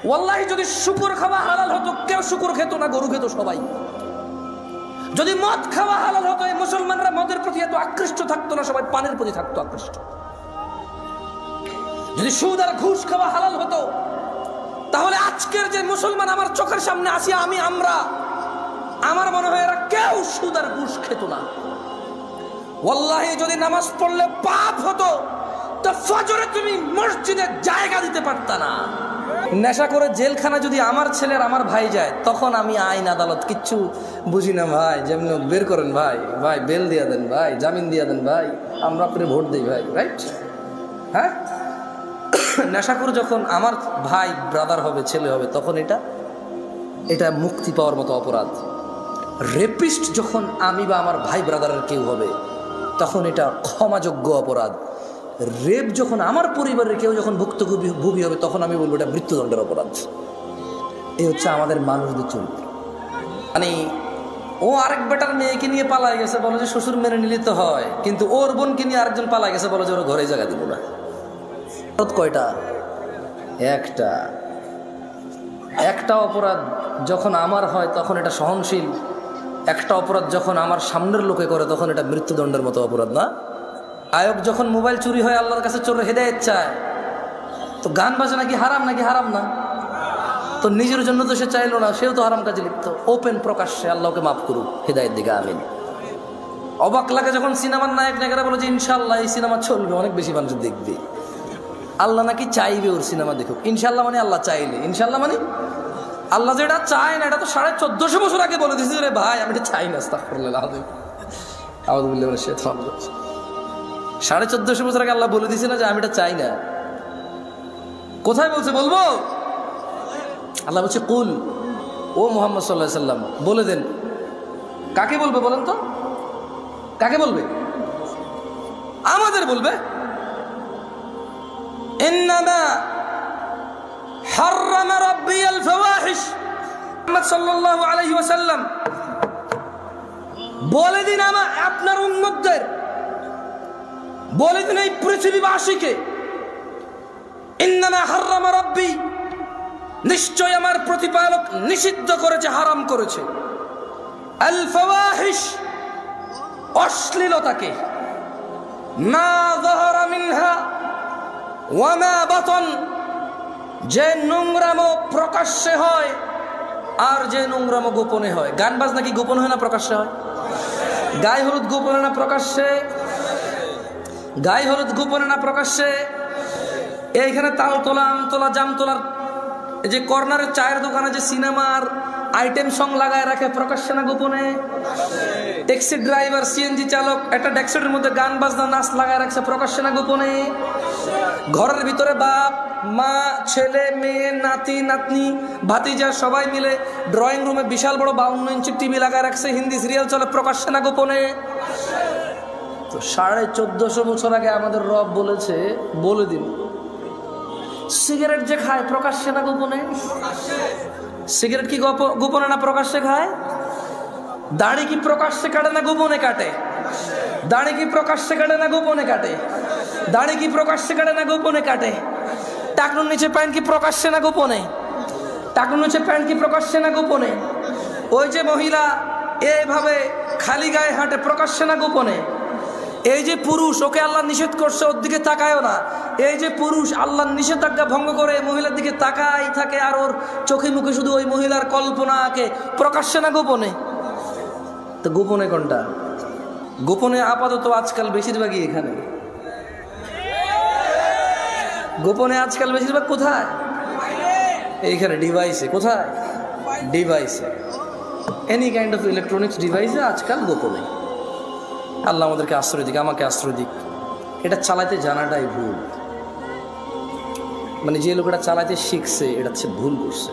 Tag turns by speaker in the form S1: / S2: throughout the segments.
S1: ওয়াল্লাহি যদি শুকর খাওয়া হালাল হতো কেউ শুকর খেত না, গরু খেত সবাই। যদি মদ খাওয়া হালাল হতো এই মুসলমানরা মদের প্রতি এত আকৃষ্ট থাকতো না, সবাই পানের প্রতি থাকতো আকৃষ্ট। যদি সুদ আর ঘুষ খাওয়া হালাল হতো তাহলে আজকের যে মুসলমান আমার চোখের সামনে আসি আমরা, আমার মনে হয় এরা কেউ সুদ আর ঘুষ খেত না। ওয়াল্লাহি যদি নামাজ পড়লে পাপ হতো তো ফজরে তুমি মসজিদে জায়গা দিতে পারতা না। নেশা করে জেলখানা যদি আমার ছেলের আমার ভাই যায়, তখন আমি আইন আদালত কিচ্ছু বুঝি না ভাই, যেমন বের করেন ভাই, ভাই বেল দিয়া দেন ভাই, জামিন দিয়া দেন ভাই, আমরা আপনি ভোট দিই ভাই, রাইট? হ্যাঁ, নেশাখোর যখন আমার ভাই ব্রাদার হবে, ছেলে হবে, তখন এটা মুক্তি পাওয়ার মতো অপরাধ। রেপিস্ট যখন আমি বা আমার ভাই ব্রাদারের কেউ হবে, তখন এটা ক্ষমাযোগ্য অপরাধ। রেপ যখন আমার পরিবারের কেউ যখন ভুক্তভোগী হবে, তখন আমি বলবো এটা মৃত্যুদণ্ডের অপরাধ। এই হচ্ছে আমাদের মানুষদের চরিত্র। মানে ও আরেক বেটার মেয়েকে নিয়ে পালাই গেছে, বলো যে শ্বশুর মেনে নিলে তো হয়, কিন্তু ওর বোনকে নিয়ে আরেকজন পালাই গেছে, বলো যে ওর ঘরে জায়গা দিব না। কয়টা? একটা অপরাধ যখন আমার হয় তখন এটা সহনশীল, একটা অপরাধ যখন আমার সামনের লোকে করে তখন এটা মৃত্যুদণ্ডের মতো অপরাধ না? আয়োগ যখন মোবাইল চুরি হয় আল্লাহর কাছে চোরের হেদায়েত চায়, তো গান বাজনা কি হারাম নাকি? হারাম না? তো নিজের জন্য তো সে চাইলো না, সেও তো হারাম কাজে লিপ্ত। ওপেন প্রকাশ্যে আল্লাহকে মাফ করুক, হেদায়েত দিকে আমিন। অবাক লাগে যখন সিনেমার নায়ক নায়িকারা বলে যে ইনশাআল্লাহ এই সিনেমা চলবে, অনেক বেশি মানুষ দেখবে। আল্লাহ নাকি চাইবে ওর সিনেমা দেখুক। ইনশাআল্লাহ মানে আল্লাহ চাইলে, ইনশাআল্লাহ মানে আল্লাহ যেটা চায় না, এটা তো 1450 বছর আগে বলে দিয়েছে রে ভাই, আমি এটা চাই না। আস্তাগফিরুল্লাহ আযীম, আউযু বিল্লাহি মিনাশ শাইতানির রাজীম। 1450 বছর আগে আল্লাহ বলে দিয়েছে না যে আমি এটা চাই না? কোথায় বলছে? বলবো? আল্লাহ বলছে কুল, ও মুহাম্মদ সাল্লাল্লাহু আলাইহি সাল্লাম বলে দেন। কাকে বলবে বলেন তো? কাকে বলবে? আমাদের বলবে। ইন্নামা হাররামা রাব্বিয়াল ফাওয়াহিশ, মুহাম্মদ সাল্লাল্লাহু আলাইহি ওয়াসাল্লাম বলে দিন আপনার উম্মতদের, বলে দিন এই পৃথিবীবাসীকে, ইন্নামা হাররামা রাব্বি, নিশ্চয় আমার প্রতিপালক নিষিদ্ধ করেছে, হারাম করেছে, আল ফাওয়াহিশ, অশ্লীলতাকে, মা যাহারা মিনহা ওয়া মা বাতন, যে নোংরামো প্রকাশ্যে হয় আর যে নোংরামো গোপনে হয়। গান বাজনা কি গোপন হয় না প্রকাশ্যে হয়? গায়ে হলুদ গোপনে না প্রকাশ্যে? গায়ে হলুদ গোপনে না প্রকাশ্যে? এইখানে তাল তোলা, আম তোলা, জাম তোলার যে কর্নারের চায়ের দোকানে যে সিনেমার আইটেম সং লাগায় রাখে, প্রকাশ্যে না গোপনে? ট্যাক্সি ড্রাইভার, সিএনজি চালক একটা ডেস্কের মধ্যে গান বাজনা নাচ লাগায় রাখছে, প্রকাশ্যে না গোপনে? ঘরের ভিতরে বাপ মা, ছেলে মেয়ে, নাতি নাতনি, ভাতিজা সবাই মিলে ড্রয়িং রুমে বিশাল বড় 52 ইঞ্চি টিভি লাগায় রাখছে, হিন্দি সিরিয়াল চলে, প্রকাশ্যে না গোপনে? তো 1450 বছর আগে আমাদের রব বলেছে, বলে দিন সিগারেট যে খায় প্রকাশ্যে না গোপনে? সিগারেট কি গোপনে না প্রকাশ্যে খায়? দাড়ি কি প্রকাশ্যে কাটে না গোপনে কাটে? দাড়ি কি প্রকাশ্যে কাটে না গোপনে কাটে? দাড়ি কি প্রকাশ্যে কাটে না গোপনে কাটে? টাকনুর নিচে প্যান্ট কি প্রকাশ্যে না গোপনে? টাকনুর নিচে প্যান্ট কি প্রকাশ্যে না গোপনে? ওই যে মহিলা এইভাবে খালি গায়ে হাঁটে, প্রকাশ্যে না গোপনে? এই যে পুরুষ, ওকে আল্লাহ নিষেধ করছে ওর দিকে তাকায়ও না, এই যে পুরুষ আল্লাহর নিষেধাজ্ঞা ভঙ্গ করে মহিলার দিকে তাকাই থাকে, আর ওর চোখে মুখে শুধু ওই মহিলার কল্পনা আঁকে, প্রকাশ্যে না গোপনে? তো গোপনে কোনটা? গোপনে আপাতত আজকাল বেশিরভাগই এখানে। গোপনে আজকাল বেশিরভাগ কোথায়? এইখানে ডিভাইসে। কোথায়? ডিভাইসে, এনি কাইন্ড অফ ইলেকট্রনিক্স ডিভাইসে আজকাল গোপনে। আল্লাহ আমাদেরকে আশ্রয় দিক, আমাকে আশ্রয় দিক। এটা চালাতে জানাটাই ভুল। মানে যে লোক এটা চালাতে শিখছে এটা হচ্ছে ভুল করছে।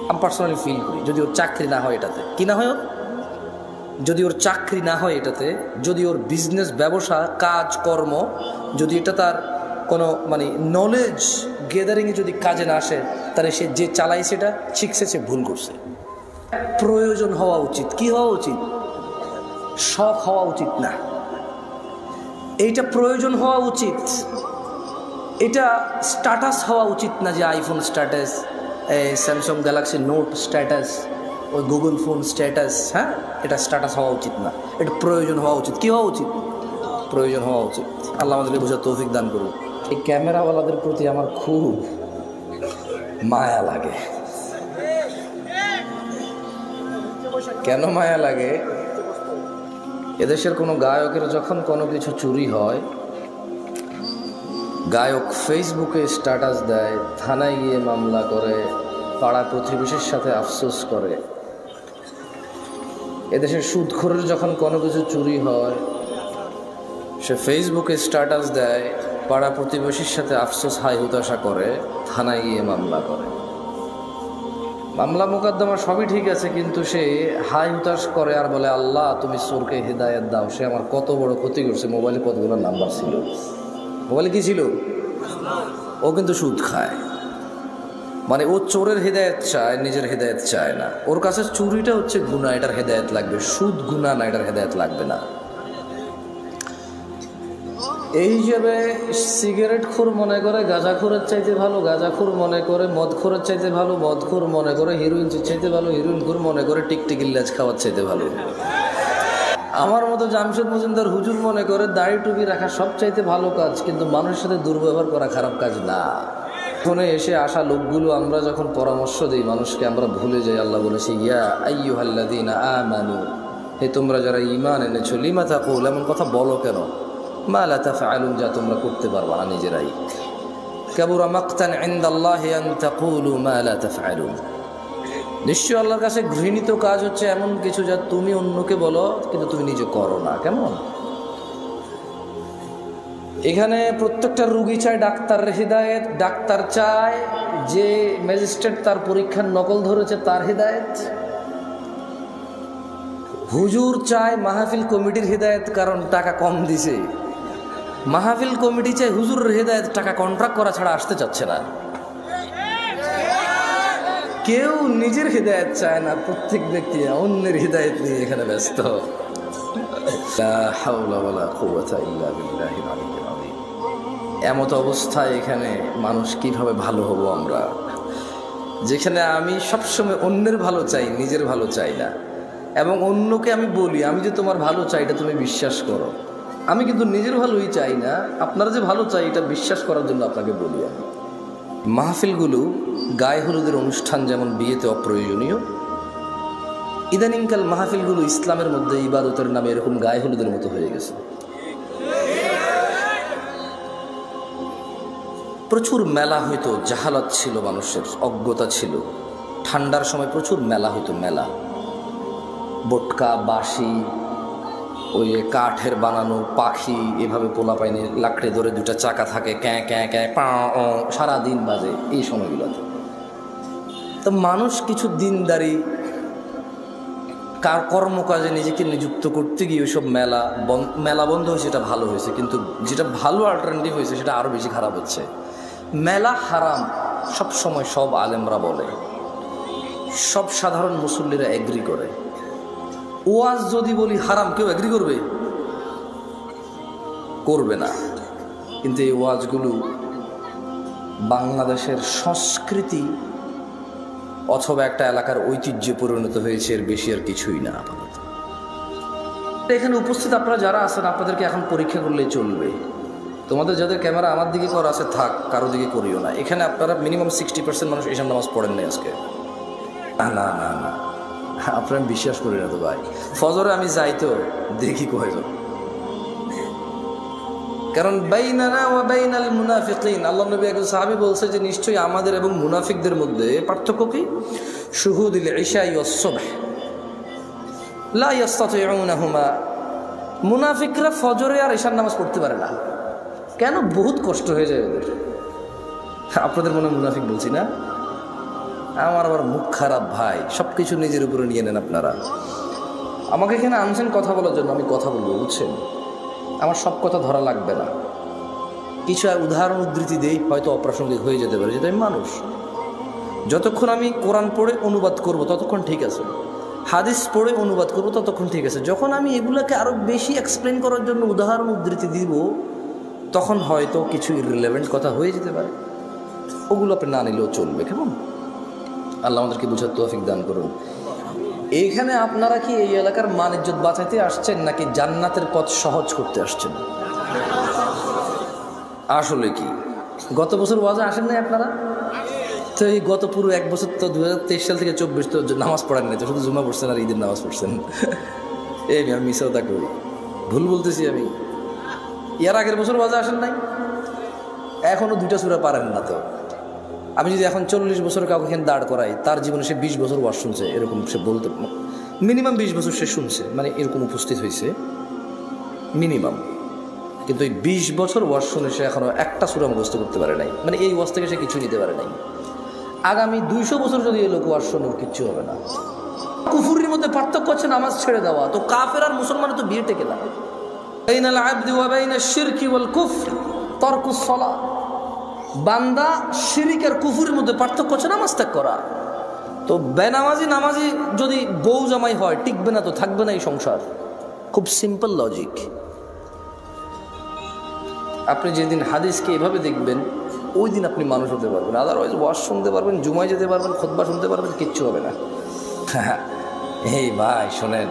S1: আমি পার্সোনালি ফিল করি, যদি ওর চাকরি না হয় এটাতে, কি না হয় ওর, যদি ওর চাকরি না হয় এটাতে, যদি ওর বিজনেস, ব্যবসা, কাজ কর্ম, যদি এটা তার কোনো মানে নলেজ গেদারিংয়ে যদি কাজে না আসে, তাহলে সে যে চালায় সেটা শিখছে, সে ভুল করছে। প্রয়োজন হওয়া উচিত। কি হওয়া উচিত? শখ হওয়া উচিত না, এইটা প্রয়োজন হওয়া উচিত। এটা স্ট্যাটাস হওয়া উচিত না যে আইফোন স্ট্যাটাস, এই স্যামসাং গ্যালাক্সি নোট স্ট্যাটাস, ওই গুগল ফোন স্ট্যাটাস, হ্যাঁ এটা স্ট্যাটাস হওয়া উচিত না, এটা প্রয়োজন হওয়া উচিত। কী হওয়া উচিত? প্রয়োজন হওয়া উচিত। আল্লাহ আমাদেরকে বোঝার তৌফিক দান করুন। এই ক্যামেরাওয়ালাদের প্রতি আমার খুব মায়া লাগে। কেন মায়া লাগে? এদেশের কোনো গায়কের যখন কোনো কিছু চুরি হয়, গায়ক ফেসবুকে স্ট্যাটাস দেয়, থানায় গিয়ে মামলা করে, পাড়া প্রতিবেশীর সাথে আফসোস করে। এদেশের সুদখোরের যখন কোনো কিছু চুরি হয়, সে ফেসবুকে স্ট্যাটাস দেয়, পাড়া প্রতিবেশীর সাথে আফসোস হাই হুতাশা করে, থানায় গিয়ে মামলা করে। মামলা মোকদ্দমা সবই ঠিক আছে, কিন্তু সে হাই হুতাশ করে আর বলে, আল্লাহ তুমি চোরকে হেদায়েত দাও, সে আমার কত বড় ক্ষতি করছে। মোবাইলে কতগুলো নাম্বার ছিল, মোবাইলে কি ছিল? ও কিন্তু সুদ খায়। মানে ও চোরের হেদায়েত চায়, নিজের হেদায়েত চায় না। ওর কাছে চুরিটা হচ্ছে গুনাহ, এটার হেদায়েত লাগবে। সুদ গুনাহ না, এটার হেদায়েত লাগবে না। এই হিসেবে সিগারেটখোর মনে করে গাঁজাখোরের চাইতে ভালো, গাঁজাখোর মনে করে মদখোরের চাইতে ভালো, মদখোর মনে করে হিরোইন চাইতে ভালো, হিরোইনখোর মনে করে টিকটিকির লেজ খাওয়ার চাইতে ভালো। আমার মতো জামশেদ মজুমদার হুজুর মনে করে দাড়ি টুপি রাখা সব চাইতে ভালো কাজ, কিন্তু মানুষের সাথে দুর্ব্যবহার করা খারাপ কাজ না। ফোনে এসে আসা লোকগুলো আমরা যখন পরামর্শ দিই মানুষকে, আমরা ভুলে যাই আল্লাহ বলেছে, ইয়া আইয়ুহাল্লাযীনা আমানু, হে তোমরা যারা ঈমান এনেছো, লিমা তাকুল, এমন কথা বলো কেন, মা লা তাফআলুন, যা তোমরা করতে পারবা না নিজেরাই। কাবুরা মাকতান ইনদাল্লাহি আন তাকুলু মা লা তাফআলুন, নিশ্চয় আল্লাহর কাছে ঘৃণিত কাজ হচ্ছে এমন কিছু যা তুমি অন্যকে বলো কিন্তু তুমি নিজে করো না। কেমন? এখানে প্রত্যেকটা রুগী চায় ডাক্তারের হিদায়েত, ডাক্তার চায় যে ম্যাজিস্ট্রেট তার পরীক্ষার নকল ধরেছে তার হিদায়েত, হুজুর চায় মাহফিল কমিটির হিদায়েত কারণ টাকা কম দিছে, মাহফিল কমিটি চায় হুজুরের হিদায়েত, টাকা কন্ট্রাক্ট করা ছাড়া আসতে চাচ্ছে না। কেউ নিজের হিদায়েত চায় না, প্রত্যেক ব্যক্তি অন্যের হিদায়েত নিয়ে এখানে ব্যস্ত। লা হাওলা ওয়ালা কুওয়াতা ইল্লা বিল্লাহিল আলিয়্যিল আযীম। এমত অবস্থায় এখানে মানুষ কিভাবে ভালো হব আমরা, যেখানে আমি সবসময় অন্যের ভালো চাই, নিজের ভালো চাই না। এবং অন্যকে আমি বলি আমি যে তোমার ভালো চাই এটা তুমি বিশ্বাস করো, আমি কিন্তু নিজের ভালোই চাই না, আপনারা যে ভালো চাই এটা বিশ্বাস করার জন্য আপনাকে বলি আমি। মাহফিলগুলো গায়ে হলুদের অনুষ্ঠান যেমন বিয়েতে অপ্রয়োজনীয়, ইদানিংকাল মাহফিলগুলো ইসলামের মধ্যে ইবাদতের নামে এরকম গায়ে হলুদের মতো হয়ে গেছে। প্রচুর মেলা হইতো, জাহালাত ছিল, মানুষের অজ্ঞতা ছিল। ঠান্ডার সময় প্রচুর মেলা হইতো, মেলা, বটকা, বাঁশি, ওই কাঠের বানানো পাখি, এভাবে পোলা পাইনে লাকড়ে ধরে দুটা চাকা থাকে, ক্যাঁ ক্যাঁ ক্যাঁ পা সারাদিন বাজে এই সময়গুলোতে। তো মানুষ কিছু দিনদারি কর্মকাজে নিজেকে নিযুক্ত করতে গিয়ে ওইসব মেলা বন্ধ হয়েছে, এটা ভালো হয়েছে। কিন্তু যেটা ভালো অল্টারনেটিভ হয়েছে সেটা আরও বেশি খারাপ হচ্ছে। মেলা হারাম সব সময় সব আলেমরা বলে, সব সাধারণ মুসল্লিরা এগ্রি করে। ওয়াজ যদি বলি হারাম, কেউ এগ্রি করবে? করবে না। কিন্তু এই ওয়াজগুলো বাংলাদেশের সংস্কৃতি অথবা একটা এলাকার ঐতিহ্যে পরিণত হয়েছে, এর বেশি আর কিছুই না। আপাতত এখানে উপস্থিত আপনারা যারা আছেন, আপনাদেরকে এখন পরীক্ষা করলেই চলবে। তোমাদের যাদের ক্যামেরা আমার দিকে করা আছে থাক, কারো দিকে করিও না। এখানে আপনারা মিনিমাম 60% মানুষ এসব নামাজ পড়েন নাই আজকে। না না না না, আপনারা বিশ্বাস করি না তো ভাই। ফজরে আমি যাই তো দেখি কয়জন, কারণ বাইনানা ওয়া বাইনাল মুনাফিকিন, আল্লাহ নবী একজন সাহাবী বলছে যে নিশ্চয়ই আমাদের এবং মুনাফিকদের মধ্যে পার্থক্য কি? শুহুদুল ইশাই ওয়াস সুবহ লা ইস্তাতিউনাহুমা, মুনাফিকরা ফজরে আর ইশার নামাজ পড়তে পারে না। কেন? বহুত কষ্ট হয়ে যায় ওদের। আপনাদের মনে মুনাফিক বলছি না, আমার আবার মুখ খারাপ ভাই, সব কিছু নিজের উপরে নিয়ে নেন আপনারা। আমাকে এখানে আনছেন কথা বলার জন্য, আমি কথা বলবো, বুঝছেন? আমার সব কথা ধরা লাগবে না, কিছু উদাহরণ উদ্ধৃতি দেই, হয়তো অপ্রাসঙ্গিক হয়ে যেতে পারে, যেটা আমি মানুষ। যতক্ষণ আমি কোরআন পড়ে অনুবাদ করব ততক্ষণ ঠিক আছে, হাদিস পড়ে অনুবাদ করব ততক্ষণ ঠিক আছে। যখন আমি এগুলোকে আরও বেশি এক্সপ্লেন করার জন্য উদাহরণ উদ্ধৃতি দিব, তখন হয়তো কিছু ইররিলেভেন্ট কথা হয়ে যেতে পারে, ওগুলো আপনি না নিলেও চলবে। কেমন? আল্লাহ আমাদেরকে বুঝার তৌফিক দান করুন। এইখানে আপনারা কি এই এলাকার মান ইজ্জত বাঁচাইতে আসছেন নাকি জান্নাতের পথ সহজ করতে আসছেন? আসলে কি গত বছর ওয়াজে আসেন নাই আপনারা? তো এই গত পুরো এক বছর তো 2023 সাল থেকে 24 তো নামাজ পড়েন নাই, তো শুধু জুমা পড়ছেন আর ঈদের নামাজ পড়ছেন। এই আমি মিসাওতা করি, ভুল বলতেছি আমি? এর আগের বছর ওয়াজে আসেন নাই, এখনো 2টা সূরা পারেন না। তো আমি যদি এখন 40 বছর কাউকে এখানে দাঁড় করাই, তার জীবনে সে 20 বছর ওয়াজ শুনছে, এরকম সে বলতে মিনিমাম 20 বছর সে শুনছে, মানে এরকম উপস্থিত হয়েছে মিনিমাম। কিন্তু এই 20 বছর ওয়াজ শুনে সে এখনো একটা সূরা মুখস্থ করতে পারে নাই, মানে এই ওয়াজ থেকে সে কিছু নিতে পারে নাই। আগামী 200 বছর যদি এই লোক ওয়াজ শুনে কিচ্ছু হবে না। কুফুরির মধ্যে পার্থক্য হচ্ছে নামাজ ছেড়ে দেওয়া। তো কাফের আর মুসলমানের তো বিয়ে টেকে না। বাইনাল আবদি ওয়া বাইনাশ শিরকি ওয়াল কুফর তারকুস সালাহ। বান্দা শিরিক আর কুফুরির মধ্যে পার্থক্য হচ্ছে নামাজ ত্যাগ করা। তো নামাজি যদি বউ জামাই হয়, টিকবে না, তো থাকবে না এই সংসার। খুব সিম্পল লজিক। আপনি যেদিন হাদিসকে এভাবে দেখবেন, ওই দিন আপনি মানুষ হতে পারবেন। আদারওয়াইজ ওয়াজ শুনতে পারবেন, জুমায় যেতে পারবেন, খুতবা শুনতে পারবেন, কিচ্ছু হবে না। এই ভাই শোনেন,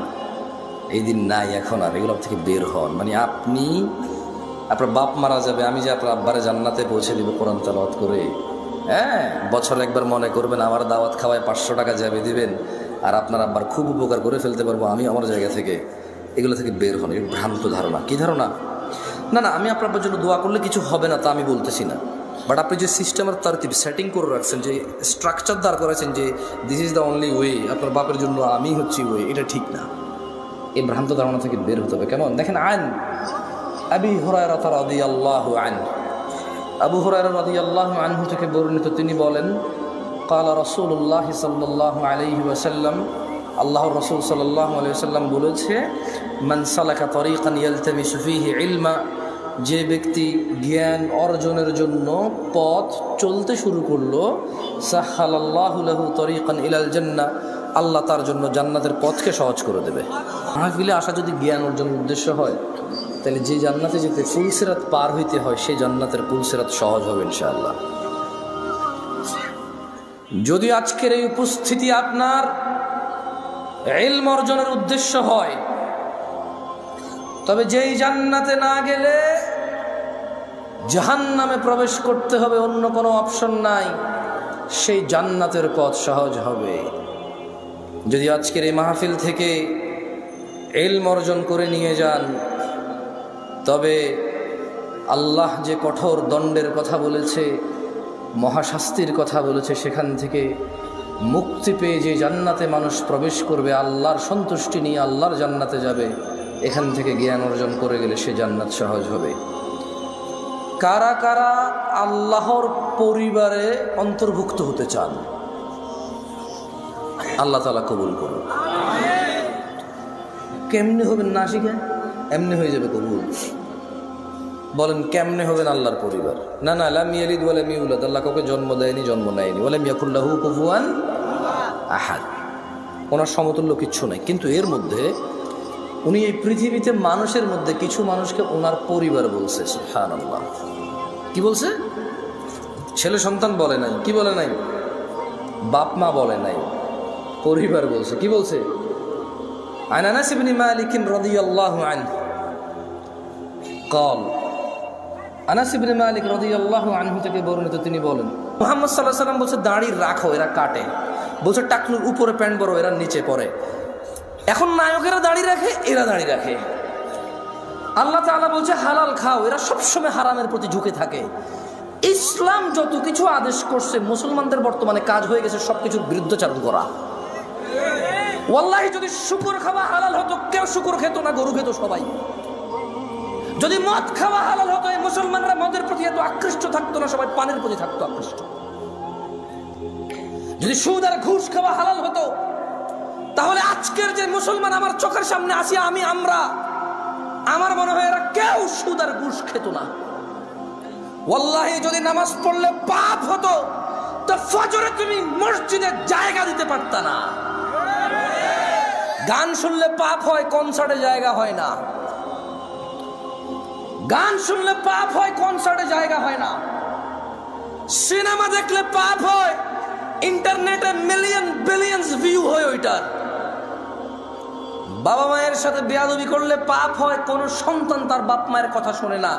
S1: এই দিন নাই এখন আর, এগুলো থেকে বের হন। মানে আপনার বাপ মারা যাবে, আমি যে আপনার আব্বারে জান্নাতে পৌঁছে দিব কোরআন তেলাওয়াত করে। হ্যাঁ, বছরে একবার মনে করবেন আমার দাওয়াত খাওয়ায় 500 টাকা যাবে দিবেন, আর আপনার আব্বার খুব উপকার করে ফেলতে পারবো আমি আমার জায়গা থেকে। এগুলো থেকে বের হন। এই ভ্রান্ত ধারণা। কি ধারণা? না, আমি আপনার জন্য দোয়া করলে কিছু হবে না তা আমি বলতেছি না, বাট আপনি যে সিস্টেমের তারতিব সেটিং করে রাখছেন, যে স্ট্রাকচার দাঁড় করেছেন যে this is the only way, আপনার বাপের জন্য আমি হচ্ছি ওয়ে, এটা ঠিক না। এই ভ্রান্ত ধারণা থেকে বের হতে হবে। কেমন দেখেন, আন আবি হুরায়রা রাদিয়াল্লাহু আনহু, আবু হুরায়রা রাদিয়াল্লাহু আনহু থেকে বর্ণিত, তিনি বলেন, ক্বালা রাসূলুল্লাহ সাল্লাল্লাহু আলাইহি ওয়াসাল্লাম, আল্লাহর রাসূল সাল্লাল্লাহু আলাইহি ওয়াসাল্লাম বলেছে, মান সালাকা তরিকান ইয়ালতামিসু ফীহি ইলমা, যে ব্যক্তি জ্ঞান অর্জনের জন্য পথ চলতে শুরু করলো, সাহহালাল্লাহু লাহু তরিকান ইলাল জান্নাহ, আল্লাহ তার জন্য জান্নাতের পথকে সহজ করে দেবে। মাহফিলে আসা যদি জ্ঞান অর্জনের উদ্দেশ্য হয়, তাহলে যে জান্নাতে যেতে পুলসিরাত পার হইতে হয়, সেই জান্নাতের পুলসিরাত সহজ হবে ইনশাআল্লাহ। যদি আজকের এই উপস্থিতি আপনার ইলম অর্জনের উদ্দেশ্য হয়, তবে যেই জান্নাতে না গেলে জাহান্নামে প্রবেশ করতে হবে, অন্য কোনো অপশন নাই, সেই জান্নাতের পথ সহজ হবে। যদি আজকের এই মাহফিল থেকে ইলম অর্জন করে নিয়ে যান, তবে আল্লাহ যে কঠোর দণ্ডের কথা বলেছে, মহাশাস্তির কথা বলেছে, সেখান থেকে মুক্তি পেয়ে যে জান্নাতে মানুষ প্রবেশ করবে, আল্লাহর সন্তুষ্টি নিয়ে আল্লাহর জান্নাতে যাবে, এখান থেকে জ্ঞান অর্জন করে গেলে সে জান্নাত সহজ হবে। কারা কারা আল্লাহর পরিবারে অন্তর্ভুক্ত হতে চান? আল্লাহ তাআলা কবুল করুন। কেমনে হবেন না শিখে? এমনি হয়ে যাবে কবুল। বলেন কেমনে হবেন আল্লাহর পরিবার? না, লাম ইয়ালিদ ওয়া লাম ইউলাদ, আল্লাহ কাউকে জন্ম দেয়নি, জন্ম নেয়নি। ওয়া লাম ইয়াকুল লাহু কুফুয়ান আহাদ, ওনার সমতুল্য কিচ্ছু নাই। কিন্তু এর মধ্যে উনি এই পৃথিবীতে মানুষের মধ্যে কিছু মানুষকে ওনার পরিবার বলছে। সুবহানাল্লাহ। কি বলছে? ছেলে সন্তান বলে নাই, কি বলে নাই? বাপ মা বলে নাই, পরিবার বলছে। কি বলছে? আন আনাস ইবনে মালিক রাদিয়াল্লাহু আনহু قال, আনাস ইবনে মালিক রাদিয়াল্লাহু আনহু থেকে বর্ণিত, তিনি বলেন, মুহাম্মদ সাল্লাল্লাহু আলাইহি ওয়াসাল্লাম বলছে, দাড়ি রাখো, এরা কাটে। বলছে টাকনুর উপরে প্যান্ট বড়, এরা নিচে পড়ে। এখন নায়কেরা দাড়ি রাখে, এরা দাড়ি রাখে। আল্লাহ তাআলা বলছে হালাল খাও, এরা সবসময় হারামের প্রতি ঝুঁকে থাকে। ইসলাম যত কিছু আদেশ করছে, মুসলমানদের বর্তমানে কাজ হয়ে গেছে সবকিছুর বিরুদ্ধাচরণ করা। ওয়াল্লাহি যদি শুকর খাওয়া হালাল হতো, কেউ শুকর খেত না, গরু খেত সবাই। যদি মদ খাওয়া হালাল হতো, এই মুসলমানরা মদের প্রতি এত আকৃষ্ট থাকতো না, সবাই পানের প্রতি থাকতো আকৃষ্ট। যদি সুদ আর ঘুষ খাওয়া হালাল হতো, তাহলে আজকের যে মুসলমান আমার চোখের সামনে আসি, আমার মনে হয় এরা কেউ সুদ আর ঘুষ খেত না। ওয়াল্লাহি যদি নামাজ পড়লে পাপ হতো, তো ফজরে তুমি মসজিদে জায়গা দিতে পারতা না। গান শুনলে পাপ হয়, কনসার্টে জায়গা হয় না। গান শুনলে পাপ হয়, কনসার্টে জায়গা হয় না। সিনেমা দেখলে পাপ হয়, ইন্টারনেটে মিলিয়ন বিলিয়ন্স ভিউ হয় ওইটার। বাবা মায়ের সাথে বেয়াদবি করলে পাপ হয়, কোন সন্তান তার বাপ মায়ের কথা শোনে না।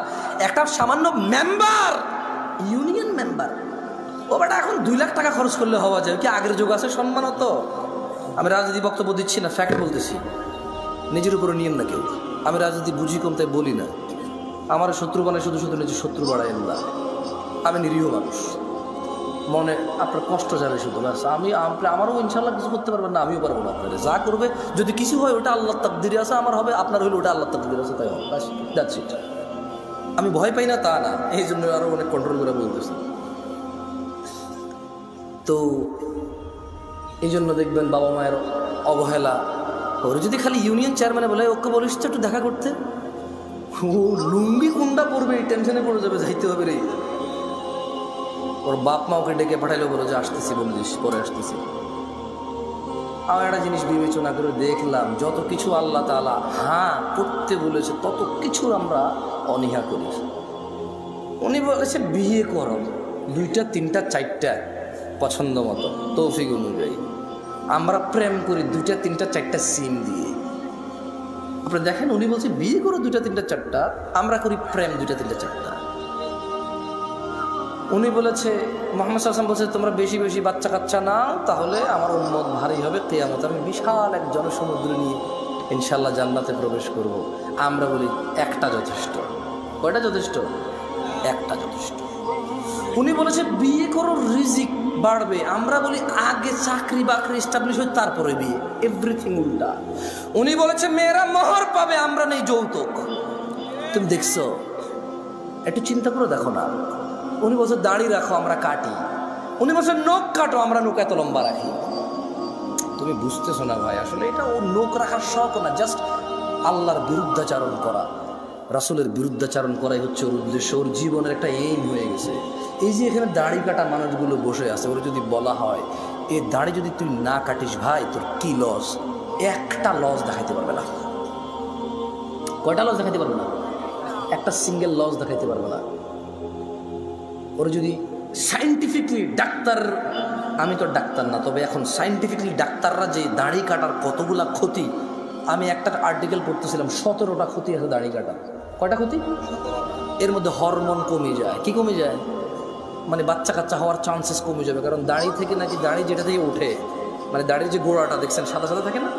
S1: একটা সামান্য মেম্বার, ইউনিয়ন মেম্বার, ও বেটা এখন 2 লাখ টাকা খরচ করলে হওয়া যায় কি? আগের যুগ আছে সম্মানত। আমি রাজনীতি বক্তব্য দিচ্ছি না, ফ্যাক্ট বলতেছি, নিজের উপরে নিয়েন না কেউ। আমি রাজনীতি বুঝি কম তাই বলি না। আমার শত্রু বানায় শুধু শুধু নিজের শত্রু বাড়ায় না। আমি নিরীহ মানুষ, মনে আপনার কষ্ট যাবে শুধু, ব্যাস। আমারও ইনশাল্লাহ কিছু করতে পারবেন না, আমিও পারবো না। আপনার যা করবে, যদি কিছু হয় ওটা আল্লাহর তাকদিরে আছে, আমার হবে, আপনার হইলে ওটা আল্লাহর তাকদিরে আছে, তাই হবে, ব্যাস, দ্যাটস ইট। আমি ভয় পাই না তা না, এই জন্য আরো অনেক কন্ট্রোল করে বলতেছি। তো এই জন্য দেখবেন বাবা মায়ের অবহেলা। ওরা যদি খালি ইউনিয়ন চেয়ারম্যানে বলে ওকে বলিস তো একটু দেখা করতে, ও লুঙ্গি কোনটা পড়বে এই টেনশনে পড়ে যাবে, যাইতে হবে রে। ওর বাপ মা ওকে ডেকে পাঠাইলে বলো যে আসতেছি, বলে দিস পরে আসতেছি। আমি একটা জিনিস বিবেচনা করে দেখলাম, যত কিছু আল্লাহ তাআলা হ্যাঁ করতে বলেছে তত কিছু আমরা অনীহা করি। উনি বলেছে বিয়ে করো, 2টা 3টা 4টা পছন্দ মতো তৌফিক অনুযায়ী। আমরা প্রেম করি 2টা 3টা 4টা সিম দিয়ে। আপনি দেখেন, উনি বলছে বিয়ে করো 2টা 3টা 4টা, আমরা করি প্রেম 2টা 3টা 4টা। উনি বলেছে, মুহাম্মদ সাল্লাল্লাহু আলাইহি ওয়াসাল্লাম বলছে তোমরা বেশি বেশি বাচ্চা কাচ্চা নাও, তাহলে আমার উম্মত ভারী হবে কিয়ামতে, আমি বিশাল এক জনসমুদ্র নিয়ে ইনশাআল্লাহ জান্নাতে প্রবেশ করব। আমরা বলি একটা যথেষ্ট। কয়টা যথেষ্ট? একটা যথেষ্ট। উনি বলেছে বিয়ে করো রিজিক বাড়বে, আমরা বলি আগে চাকরি বাকরি এস্টাবলিশ হয় তারপরে বিয়ে। এভরিথিং উল্টা। উনি বলেছে মেয়েরা মোহর পাবে, আমরা নেই যৌতুক। তুমি দেখছো? একটু চিন্তা করে দেখো না। উনি বলছে দাড়ি রাখো, আমরা কাটি। উনি বলছে নখ কাটো, আমরা নখ এত লম্বা রাখি। তুমি বুঝতেছো না ভাই, আসলে এটা ও নখ রাখার শখ না, জাস্ট আল্লাহর বিরুদ্ধাচারণ করা, রাসূলের বিরুদ্ধাচারণ করাই হচ্ছে ওর উদ্দেশ্য। ওর জীবনের একটা এইম হয়ে গেছে। এই যে এখানে দাড়ি কাটা মানুষগুলো বসে আছে, ওরা যদি বলা হয় এই দাড়ি যদি তুই না কাটিস ভাই তোর কি লস, একটা লস দেখাইতে পারবে না। কয়টা লস দেখাইতে পারবে না? একটা সিঙ্গেল লস দেখাইতে পারবে না। ওরা যদি সায়েন্টিফিকলি ডাক্তার, আমি তো ডাক্তার না, তবে এখন সায়েন্টিফিকলি ডাক্তাররা যে দাড়ি কাটার কতগুলা ক্ষতি, আমি একটা আর্টিকেল পড়তেছিলাম, 17টা ক্ষতি আছে দাড়ি কাটার। কয়টা ক্ষতি? এর মধ্যে হরমোন কমে যায়। কি কমে যায়? মানে বাচ্চা কাচ্চা হওয়ার চান্সেস কমে যাবে, কারণ দাড়ি থেকে নাকি, দাড়ি যেটা থেকে ওঠে, মানে দাড়ির যে গোড়াটা দেখছেন সাদা সাদা থাকে না,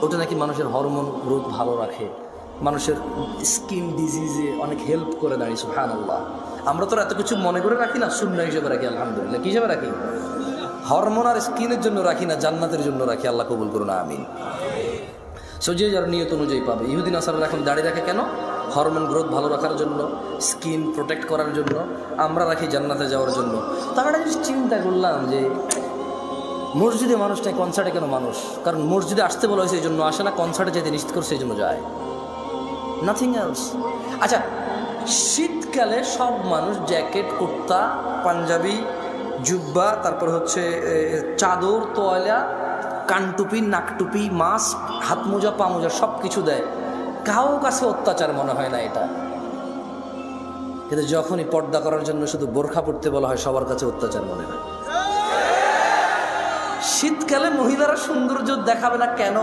S1: ওটা নাকি মানুষের হরমোন গ্রোথ ভালো রাখে, মানুষের স্কিন ডিজিজে অনেক হেল্প করে দাড়ি। সুবহানাল্লাহ। আমরা তো এত কিছু মনে করে রাখি না, সুন্নাহ হিসেবে রাখি। আলহামদুলিল্লাহ। কি হিসেবে রাখি? হরমোন আর স্কিনের জন্য রাখি না, জান্নাতের জন্য রাখি। আল্লাহ কবুল করুন, আমিন। সো যে যার নিয়ত অনুযায়ী পাবে। ইহুদি নাসারারা এখন দাড়ি রাখে কেন? হরমোন গ্রোথ ভালো রাখার জন্য, স্কিন প্রোটেক্ট করার জন্য। আমরা রাখি জান্নাতে যাওয়ার জন্য। তো আমরা একটা জিনিস চিন্তা করলাম যে মসজিদে মানুষ নেই, কনসার্টে কেন মানুষ? কারণ মসজিদে আসতে বলা হয়েছে এই জন্য আসে না, কনসার্টে যেতে নিশ্চিত করছে এই জন্য যায়, নাথিং এলস। আচ্ছা, শীতকালে সব মানুষ জ্যাকেট, কুর্তা, পাঞ্জাবি, জুব্বা, তারপর হচ্ছে চাদর, তোয়ালা, কানটুপি, নাকটুপি, মাস্ক, হাত মোজা, পা মোজা সব কিছু দেয়। কারো কাছে অত্যাচার মনে হয় না এটা। কিন্তু যখনই পর্দা করার জন্য শুধু বোরখা পড়তে বলা হয়, সবার কাছে অত্যাচার মনে হয়। শীতকালে মহিলারা সৌন্দর্য দেখাবে না কেন?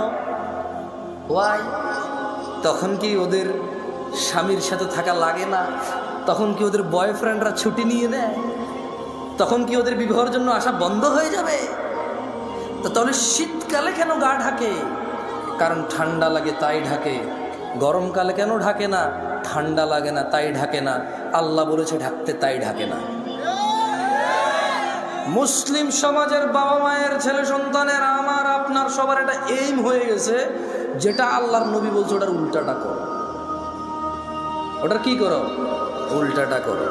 S1: ওয়াই? তখন কি ওদের স্বামীর সাথে থাকা লাগে না? তখন কি ওদের বয়ফ্রেন্ডরা ছুটি নিয়ে নেয়? তখন কি ওদের বিবাহের জন্য আসা বন্ধ হয়ে যাবে? তো তাহলে শীতকালে কেন গা ঢাকে? কারণ ঠান্ডা লাগে তাই ঢাকে। গরমকালে কেন ঢাকে না? ঠান্ডা লাগে না তাই ঢাকে না। আল্লাহ বলেছে ঢাকতে, তাই ঢাকে না। মুসলিম সমাজের বাবা মায়ের ছেলে সন্তানের, আমার আপনার সবার একটা এইম হয়ে গেছে, যেটা আল্লাহর নবী বলছে ওটার উল্টাটা করো। ওটার কি করো? উল্টাটা করো।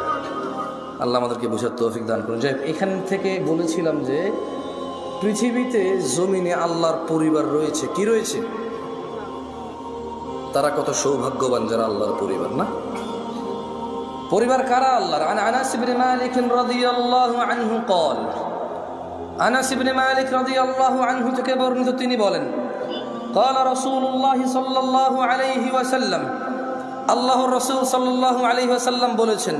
S1: আল্লাহ আমাদেরকে বোঝার তৌফিক দান করুন। যাই এখান থেকে বলেছিলাম যে পৃথিবীতে জমিনে আল্লাহর পরিবার রয়েছে। কি রয়েছে? তারা কত সৌভাগ্যবান যারা আল্লাহর পরিবার, না? পরিবার কারা আল্লাহর? আনাস ইবনে মালিক রাদিয়াল্লাহু আনহু قال, আনাস ইবনে মালিক রাদিয়াল্লাহু আনহু থেকে বর্ণিত, তিনি বলেন, قال رسول الله صلى الله عليه وسلم, আল্লাহর রাসূল সাল্লাল্লাহু আলাইহি ওয়াসাল্লাম বলেছেন,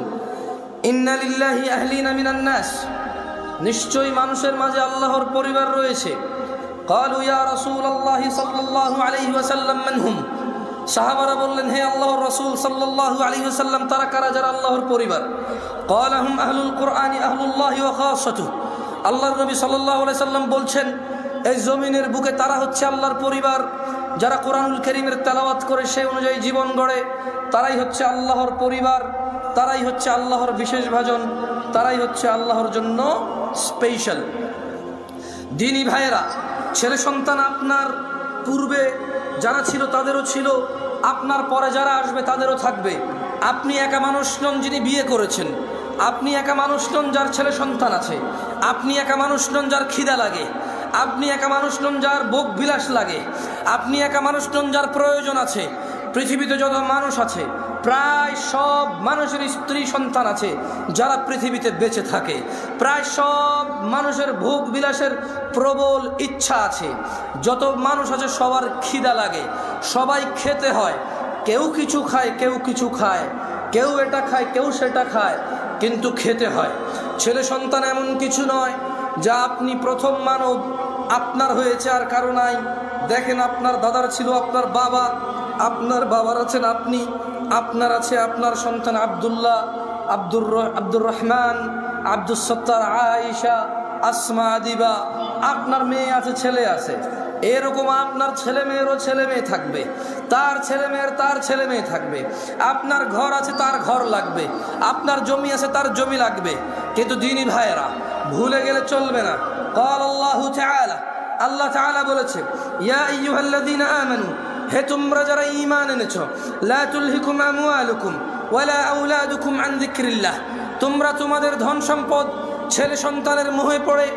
S1: ইন্না লিল্লাহি আহলিনা মিনান নাস, নিশ্চয়ই মানুষের মাঝে আল্লাহর পরিবার রয়েছে। ক্বালু ইয়া রাসূলুল্লাহ সাল্লাল্লাহু আলাইহি ওয়াসাল্লাম মান হুম? সাহাবারা বললেন, হে আল্লাহর রাসূল সাল্লাল্লাহু আলাইহি ওয়াসাল্লাম, তারা কারা যারা আল্লাহর পরিবার? ক্বালা হুম আহলুল কুরআনি আহলুল্লাহি ওয়া খাসাতুহু। আল্লাহর নবী সাল্লাল্লাহু আলাইহি ওয়াসাল্লাম বলছেন, এই জমিনের বুকে তারা হচ্ছে আল্লাহর পরিবার, যারা কোরআনুল কারীমের তেলাওয়াত করে সেই অনুযায়ী জীবন গড়ে, তারাই হচ্ছে আল্লাহর পরিবার, তারাই হচ্ছে আল্লাহর বিশেষ ভাজন, তারাই হচ্ছে আল্লাহর জন্য স্পেশাল। দিনী ভাইয়েরা, ছেলে সন্তান আপনার পূর্বে যারা ছিল তাদেরও ছিল, আপনার পরে যারা আসবে তাদেরও থাকবে। আপনি একা মানুষ নন যিনি বিয়ে করেছেন, আপনি একা মানুষ নন যার ছেলে সন্তান আছে, আপনি একা মানুষ নন যার খিদা লাগে, আপনি একা মানুষ নন যার ভোগ বিলাস লাগে, আপনি একা মানুষ নন যার প্রয়োজন আছে। পৃথিবীতে যত মানুষ আছে প্রায় সব মানুষের স্ত্রী সন্তান আছে যারা পৃথিবীতে বেঁচে থাকে। প্রায় সব মানুষের ভোগ বিলাসের প্রবল ইচ্ছা আছে। যত মানুষ আছে সবার খিদা লাগে, সবাই খেতে হয়। কেউ কিছু খায়, কেউ কিছু খায়, কেউ এটা খায়, কেউ সেটা খায়, কিন্তু খেতে হয়। ছেলে সন্তান এমন কিছু নয় যা আপনি প্রথম মানব, আপনার হয়েছে আর কারো নাই। দেখেন, আপনার দাদার ছিল আপনার বাবা, আপনার বাবার আছেন আপনি, আপনার আছে আপনার সন্তান আব্দুল্লাহ, আব্দুর রহমান, আব্দুস সত্তার, আয়েশা, আসমা, দিবা, আপনার মেয়ে আছে, ছেলে আছে। এরকম আপনার ছেলে মেয়েরও ছেলে মেয়ে থাকবে, তার ছেলে মেয়ের তার ছেলে মেয়ে থাকবে। আপনার ঘর আছে, তার ঘর লাগবে, আপনার জমি আছে, তার জমি লাগবে। কিন্তু দিনী ভাইয়েরা, ভুলে গেলে চলবে না। ক্বাল আল্লাহু তাআলা, আল্লাহ তাআলা বলেছে, ইয়া আইয়ুহাল্লাযীনা আমানু, হে তোমরা যারা ঈমান এনেছো, লা তুলহিকুম আমওয়ালুকুম ওয়ালা আওলাদুকুম আন যিকরিল্লাহ, তোমরা তোমাদের ধন সম্পদ ছেলে সন্তানের মোহে পড়ে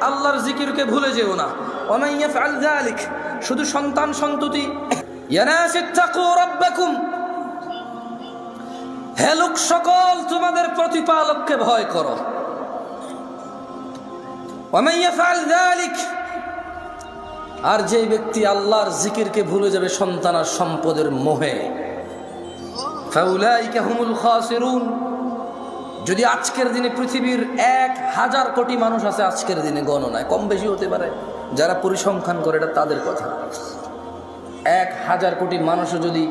S1: আল্লাহর জিকিরকে ভুলে যেও না। ওয়া মান ইয়াফআল যালিক, শুধু সন্তান সন্ততি। ইয়া নাস ইত্তাকু রাব্বাকুম, হে লোক সকল, তোমাদের প্রতিপালককে ভয় করো। ওয়া মান ইয়াফআল যালিক, আর যে ব্যক্তি আল্লাহর জিকিরকে ভুলে যাবে সন্তান আর সম্পদের মোহে, ফাউলাইকা হুমুল খাসিরুন। যদি আজকের দিনে পৃথিবীর 1000 কোটি মানুষ আছে, আজকের দিনে গণনায় কম বেশি হতে পারে, যারা পরিসংখ্যান করে এটা তাদের কথা, 1000 কোটি মানুষও যদি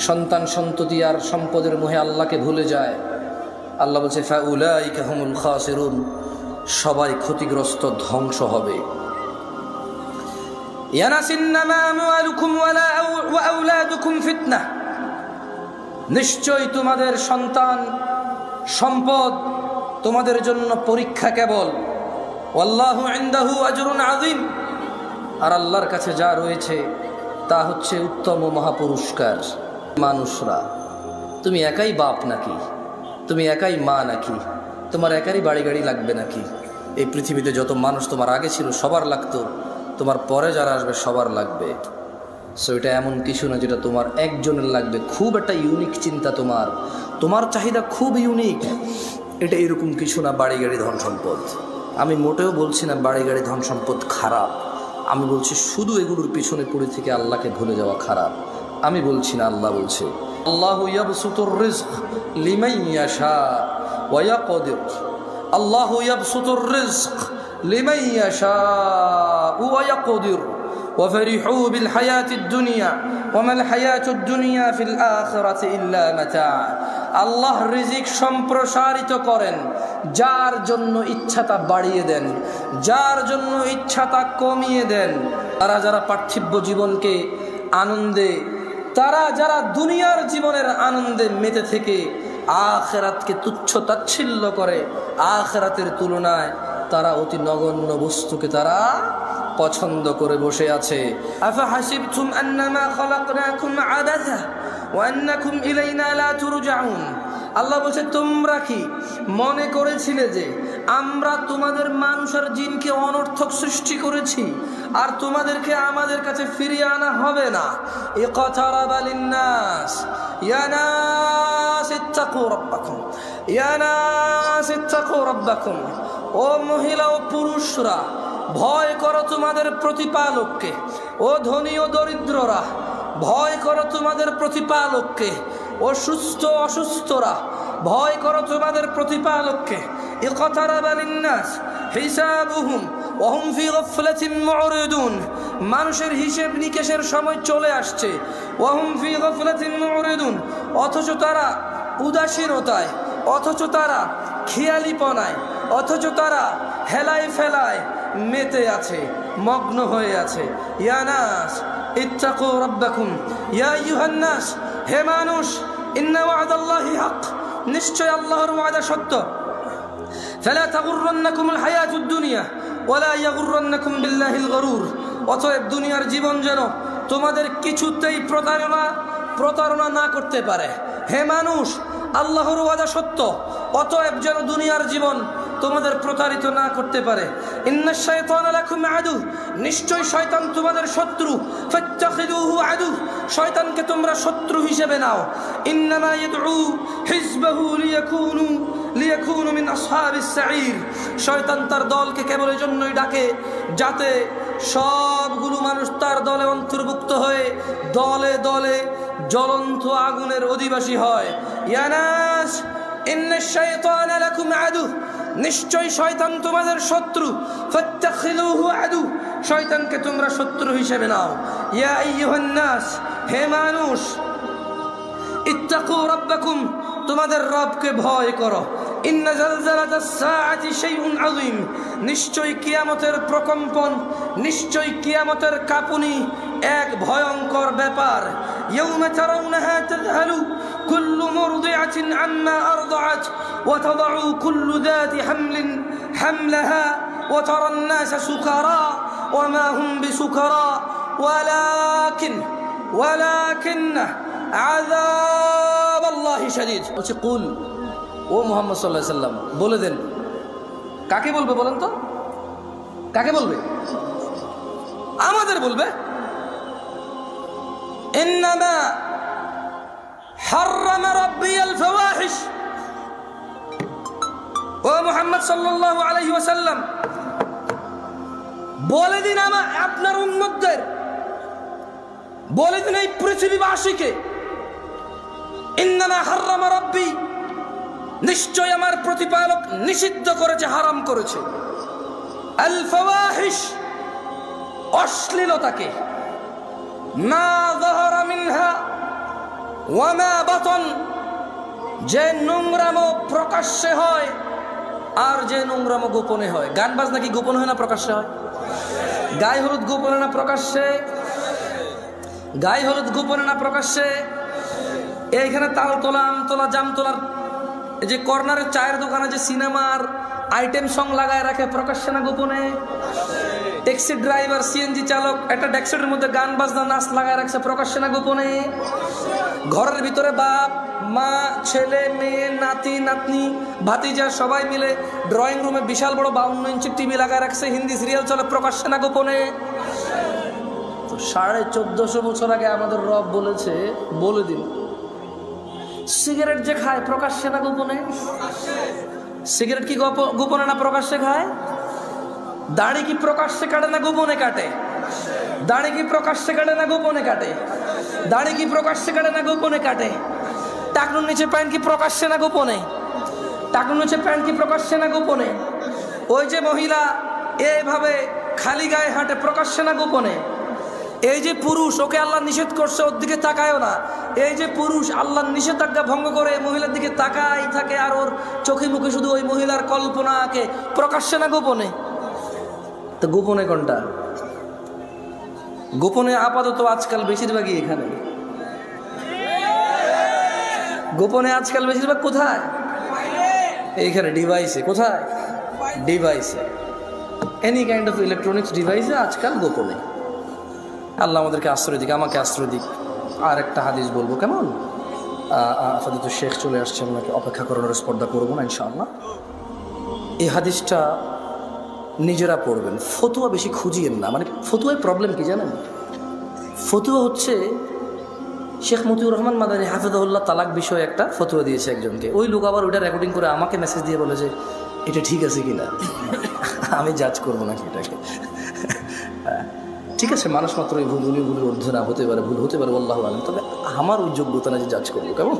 S1: সন্তান সন্ততি আর সম্পদের মোহে আল্লাহকে ভুলে যায়, আল্লাহ বলছে ফাউলাইকা হুমুল খাসিরুন, সবাই ক্ষতিগ্রস্ত, ধ্বংস হবে। নিশ্চয় তোমাদের সন্তান সম্পদ তোমাদের জন্য পরীক্ষা কেবল। ওয়াল্লাহু ইনদাহু আজরুন আযীম, আর আল্লাহর কাছে যা রয়েছে তা হচ্ছে উত্তম ও মহাপুরস্কার। মানুষরা, তুমি একাই বাপ নাকি? তুমি একাই মা নাকি? তোমার একারই বাড়ি গাড়ি লাগবে নাকি? এই পৃথিবীতে যত মানুষ তোমার আগে ছিল সবার লাগতো, তোমার পরে যারা আসবে সবার লাগবে। সো এটা এমন কিছু না যেটা তোমার একজনের লাগবে। খুব একটা ইউনিক চিন্তা, তোমার চাহিদা খুব ইউনিক। এটা এরকম কিছু না বাড়ি গাড়ি ধন সম্পদ। আমি মোটেও বলছি না বাড়ি গাড়ি ধন সম্পদ খারাপ, আমি বলছি শুধু এগুলোর পিছনে পড়ে থেকে আল্লাহকে ভুলে যাওয়া খারাপ। আমি বলছি না, আল্লাহ বলছে, আল্লাহু ইয়াবসুতুর রিজক লিমান ইয়াশা ওয়া ইয়াকদির। আল্লাহু ইয়াবসুতুর রিজক লিমান ইয়াশা ওয়া ইয়াকদির ওয়া ফারিহু বিল হায়াতিদ দুনিয়া ওয়া মাল হায়াতুদ দুনিয়া ফিল আখিরাতি ইল্লা মাতা। আল্লাহ রিজিক সম্প্রসারিত করেন, যার জন্য ইচ্ছা তা বাড়িয়ে দেন, যার জন্য ইচ্ছা তা কমিয়ে দেন। তারা যারা পার্থিব জীবনকে আনন্দে, তারা যারা দুনিয়ার জীবনের আনন্দে মেতে থেকে আখিরাতকে তুচ্ছ তাচ্ছিল্য করে, আখিরাতের তুলনায় তারা অতি নগণ্য বস্তুকে তারা পছন্দ করে বসে আছে। আফা হাসিবতুম আন্নামা খালাকনাকুম আবাসা ওয়া আন্নাকুম ইলাইনা লা তুরজাউন। আল্লাহ বলছে, তোমরা কি মনে করেছিলে যে আমরা তোমাদের মানুষ আর জিনকে অনর্থক সৃষ্টি করেছি আর তোমাদেরকে আমাদের কাছে ফিরিয়ে আনা হবে না? ইকতারাবা লিন্নাস ইয়া নাস ইত্তাকু রাব্বাকুম ইয়া নাস ইত্তাকু রাব্বাকুম। ও মহিলা ও পুরুষরা, ভয় করো তোমাদের প্রতিপালককে। ও ধনী ও দরিদ্ররা, ভয় করো তোমাদের প্রতিপালককে। ও সুস্থ অসুস্থরা, ভয় করো তোমাদের প্রতিপালককে। اقترب للناس حسابهم وهم في غفلة معرضون মানুষের হিসাব নিকেশের সময় চলে আসছে ওয়াহুম ফি গাফলাতিন মুরিদুন অথচ তারা উদাসীনতায় অথচ তারা খেয়ালিপনায় অথচ তারা হেলায় ফেলায় মেতে আছে মগ্ন হয়ে আছে ইয়া নাস ইত্তাকু রাব্বাকুম ইয়া আইয়ুহান নাস হে মানুষ ইন্না ওয়া'দাল্লাহি হক নিশ্চয় আল্লাহর ওয়াদা সত্য ফালা তাগুররান্নাকুমুল হায়াতুদ দুনিয়া ওয়ালা ইয়াগুররান্নাকুম বিল্লাহিল গরুর অতএব দুনিয়ার জীবন যেন তোমাদের কিছুতেই প্রতারণা না করতে পারে হে মানুষ আল্লাহর ওয়াদা সত্য অতএব যেন দুনিয়ার জীবন তোমাদের প্রতারিত না করতে পারে ইন্নাশ শাইতানা লাকুম আদু নিশ্চয় শয়তান তোমাদের শত্রু ফাত্তাখিদুহু আদু শয়তানকে তোমরা শত্রু হিসেবে নাও ইন্নামা ইয়াদউ হিজবাহু লিয়াকুনু মিন আসহাবিস সাঈর শয়তান তার দলকে কেবল এই জন্যই ডাকে যাতে সবগুলো মানুষ তার দলে অন্তর্ভুক্ত হয়ে দলে দলে জ্বলন্ত আগুনের অধিবাসী হয় ইয়া নাস ইন্নাশ শাইতানা লাকুম আদু নিশ্চয় শয়তান তোমাদের শত্রু ফাত্তাখিদুহু আদু শয়তানকে তোমরা শত্রু হিসেবে নাও ইয়া আইয়ুহান নাস হে মানুষ ইত্তাকু রাব্বাকুম তোমাদের রবকে ভয় করো ইন্না জালজালাতাস সাআতি শাইউন আযীম নিশ্চয় কিয়ামতের প্রকম্পন নিশ্চয় কিয়ামতের কাঁপুনি এক ভয়ঙ্কর ব্যাপার ইয়াউমা তারাউনাহা তাযহালু কুল্লু মুরদিআতিন আম্মা আরদাআত ওয়া তাদাউ কুল্লু যাতি হামলিন হামলাহা ওয়া তারান নাসা সুকারা ওয়া মা হুম বিসুকারা ওয়ালাকিন্না আযাবাল্লাহি শাদীদ বলছে কুল ও মুহাম্মদ সাল্লাল্লাহু আলাইহি সাল্লাম বলে দেন কাকে বলবে বলেন তো কাকে বলবে আমাদের বলবে ইন্নামা হাররামা রাব্বিয়াল ফাওয়াহিশ ও মুহাম্মদ সাল্লাল্লাহু আলাইহি ওয়াসাল্লাম বলে দিন আপনার উম্মতদের বলে দিন এই পৃথিবীবাসীকে ইন্নামা হাররামা রাব্বি নিশ্চয় আমার প্রতিপালক নিষিদ্ধ করেছে হারাম করেছে আল ফাওয়াহিশ অশ্লীলতাকে মা যাহারা মিনহা ওয়া মা বাতন যে নোংরামো প্রকাশ্যে হয় আর যে নোংরামো গোপনে হয় গান বাজনা কি গোপন হয় না প্রকাশ্যে হয় গায়ে হলুদ গোপনে না প্রকাশ্যে গায়ে হলুদ গোপনে না প্রকাশ্যে এইখানে তাল তোলা আম তোলা জাম তোলার যে কর্নারের চায়ের দোকানে যে সিনেমার আইটেম সং লাগায় রাখে প্রকাশ্যে না গোপনে ট্যাক্সি ড্রাইভার সিএনজি চালক একটা ডেস্কের মধ্যে গান বাজনা নাচ লাগায় রাখছে প্রকাশ্যে না গোপনে ঘরের ভিতরে বাপ মা ছেলে মেয়ে নাতি নাতনি ভাতিজা সবাই মিলে ড্রয়িং রুমে বিশাল বড় 52 ইঞ্চি টিভি লাগায় রাখছে হিন্দি সিরিয়াল চলে প্রকাশ্যে না গোপনে 1450 বছর আগে আমাদের রব বলেছে বলে দিন সিগারেট যে খায় প্রকাশ্যে না গোপনে সিগারেট কি গোপনে না প্রকাশ্যে খায় দাড়ি কি প্রকাশ্যে কাটে না গোপনে কাটে দাড়ি কি প্রকাশ্যে কাটে না গোপনে কাটে দাড়ি কি প্রকাশ্যে কাটে না গোপনে কাটে টাকনুর নিচে প্যান্ট কি প্রকাশ্যে না গোপনে টাকনুর নিচে প্যান্ট কি প্রকাশ্যে না গোপনে ওই যে মহিলা এইভাবে খালি গায়ে হাঁটে প্রকাশ্যে না গোপনে এই যে পুরুষ ওকে আল্লাহ নিষেধ করছে ওর দিকে তাকায়ও না এই যে পুরুষ আল্লাহর নিষেধাজ্ঞা ভঙ্গ করে মহিলার দিকে তাকাই থাকে আর ওর চোখে মুখে শুধু ওই মহিলার কল্পনা আঁকে প্রকাশ্যে না গোপনে তো গোপনে কোনটা গোপনে আপাতত আজকাল বেশিরভাগই এখানে গোপনে আজকাল বেশিরভাগ কোথায় এইখানে ডিভাইসে কোথায় ডিভাইসে এনি কাইন্ড অফ ইলেকট্রনিক্স ডিভাইসে আজকাল গোপনে আল্লাহ আমাদেরকে আশ্রয় দিক আমাকে আশ্রয় দিক আর একটা হাদিস বলবো কেমন আফাদিত শেখ চলে আসছেন ওনাকে অপেক্ষা করানোর স্পর্ধা করবো না ইনশাআল্লাহ এই হাদিসটা নিজেরা পড়বেন ফতুয়া বেশি খুঁজিয়েন না মানে ফতুয়ায় প্রবলেম কি জানেন ফতুয়া হচ্ছে শেখ মতিউর রহমান মাদানী হাফিজাহুল্লাহ তালাক বিষয়ে একটা ফতুয়া দিয়েছে একজনকে ওই লোক আবার ওইটা রেকর্ডিং করে আমাকে মেসেজ দিয়ে বলে যে এটা ঠিক আছে কিনা আমি জাজ করবো নাকি এটাকে ঠিক আছে মানুষ মাত্র এই ভুল উনি ভুলের ঊর্ধ্বে না হতে পারে ভুল হতে পারে আল্লাহু আলাম তবে আমার ওই যোগ্যতা না যে জাজ করবো কেমন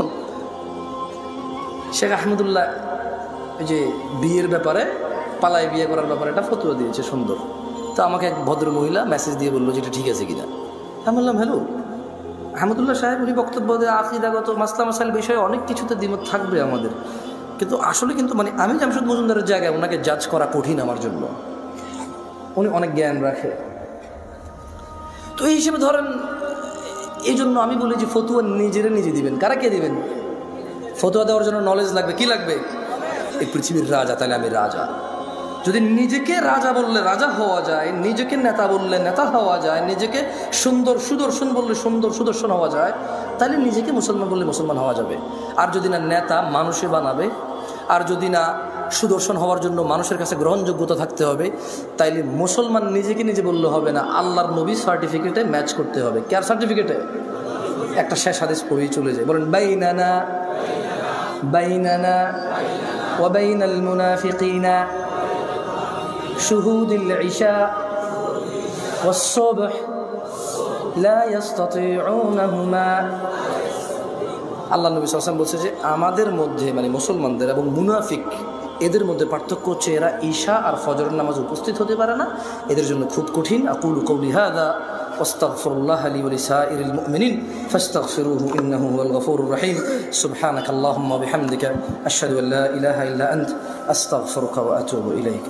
S1: শেখ আহমদুল্লাহ এই যে বিয়ের ব্যাপারে, পালায় বিয়ে করার ব্যাপারে একটা ফতোয়া দিয়েছে সুন্দর। তো আমাকে এক ভদ্র মহিলা মেসেজ দিয়ে বললো যে এটা ঠিক আছে কিনা। আমি বললাম হ্যালো আহমদুল্লাহ সাহেব, উনি বক্তব্য দিয়ে আকিদাগত মাসলা মাসাইল বিষয়ে অনেক কিছুতে দ্বিমত থাকবে আমাদের, কিন্তু আসলে কিন্তু মানে আমি জামশেদ মজুমদারের জায়গায় ওনাকে জাজ করা কঠিন আমার জন্য। উনি অনেক জ্ঞান রাখে, তো এই হিসেবে ধরেন এই জন্য আমি বলি যে ফতুয়া নিজে দিবেন। কারা কে দিবেন? ফতুয়া দেওয়ার জন্য নলেজ লাগবে। কি লাগবে? এই পৃথিবীর রাজা, তাহলে আমি রাজা। যদি নিজেকে রাজা বললে রাজা হওয়া যায়, নিজেকে নেতা বললে নেতা হওয়া যায়, নিজেকে সুন্দর সুদর্শন বললে সুন্দর সুদর্শন হওয়া যায়, তাহলে নিজেকে মুসলমান বললে মুসলমান হওয়া যাবে। আর যদি না নেতা মানুষে বানাবে, আর যদি না সুদর্শন হওয়ার জন্য মানুষের কাছে গ্রহণযোগ্যতা থাকতে হবে, তাইলে মুসলমান নিজেকে নিজে বললে হবে না, আল্লাহর নবী সার্টিফিকেটে ম্যাচ করতে হবে। কার সার্টিফিকেটে? একটা শেষ হাদিস পড়েই চলে যায়, বলেন বাইনানা বাইনানা ওয়া বাইনাল মুনাফিকিনা শুহুদুল ইশা ওয়াস সুবহ লা ইস্তাতিউনাহুমা। আল্লাহ নবী সাল্লাল্লাহু আলাইহি ওয়াসাল্লাম বলছে যে আমাদের মধ্যে মানে মুসলমানদের এবং মুনাফিক এদের মধ্যে পার্থক্য হচ্ছে এরা ঈশা আর ফজরের নামাজ উপস্থিত হতে পারে না, এদের জন্য খুব কঠিন। আকুলু কওলি হাযা ওয়াস্তাগফিরুল্লাহ লি ওয়া লিসাইরিল মুমিনিন ফাস্তাগফিরুহু ইন্নাহু হুয়াল গফুরুর রহিম। সুবহানাকাল্লাহুম্মা ওয়া বিহামদিকা আশহাদু আল্লা ইলাহা ইল্লা আনতা আস্তাগফিরুকা ওয়া আতুবু ইলাইক।